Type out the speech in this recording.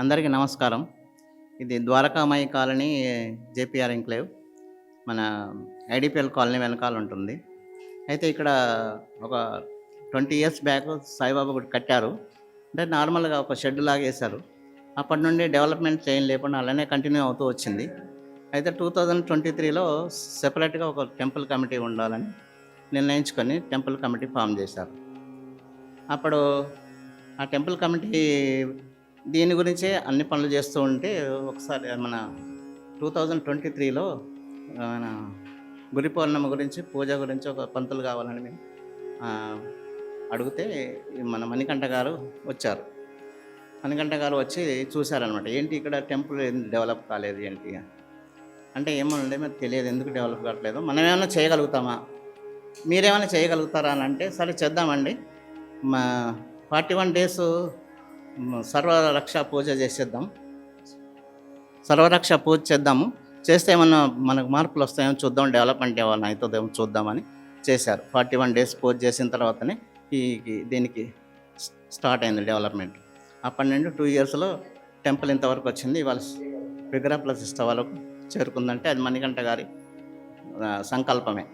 అందరికీ నమస్కారం. ఇది ద్వారకామాయి కాలనీ జేపీఆర్ ఎంక్లేవ్. మన ఐడీపీఎల్ కాలనీ వెనకాల ఉంటుంది. అయితే ఇక్కడ ఒక 20 ఇయర్స్ బ్యాక్ సాయిబాబా గుడి కట్టారు. అంటే నార్మల్‌గా ఒక షెడ్ లాగా ఏశారు. అప్పటి నుండి డెవలప్‌మెంట్ చేయని లేకుండా అలానే కంటిన్యూ అవుతూ వచ్చింది. అయితే 2023లో సెపరేట్‌గా ఒక టెంపుల్ కమిటీ ఉండాలని నిర్ణయించుకొని టెంపుల్ కమిటీ ఫార్మ్ చేశారు. అప్పుడు ఆ టెంపుల్ కమిటీ దీని గురించే అన్ని పనులు చేస్తూ ఉంటే ఒకసారి మన 2023లో మన గురి పౌర్ణమి గురించి, పూజ గురించి ఒక పంతులు కావాలని మేము అడిగితే మన మణికంఠ గారు వచ్చారు. మణికంఠ గారు వచ్చి చూసారనమాట. ఏంటి ఇక్కడ టెంపుల్ డెవలప్ కాలేదు ఏంటి అని. అంటే ఏమోనండి మరి తెలియదు ఎందుకు డెవలప్ కావట్లేదు. మనం ఏమైనా చేయగలుగుతామా? మీరేమైనా చేయగలుగుతారా అని అంటే, సరే చేద్దామండి. మా 41 డేస్ సర్వరక్ష పూజ చేసేద్దాం. సర్వరక్ష పూజ చేద్దాము. చేస్తే ఏమన్నా మనకు మార్పులు వస్తాయేమో చూద్దాం, డెవలప్మెంట్ ఏమన్నా అవుతుందేమో చూద్దామని చేశారు. 41 డేస్ పూజ చేసిన తర్వాతనే దీనికి స్టార్ట్ అయింది డెవలప్మెంట్. అప్పటి నుండి 2 ఇయర్స్లో టెంపుల్ ఇంతవరకు వచ్చింది. ఇవాళ విగ్రహ ప్రతిష్ట వరకు చేరుకుందంటే అది మణికంఠ గారి సంకల్పమే.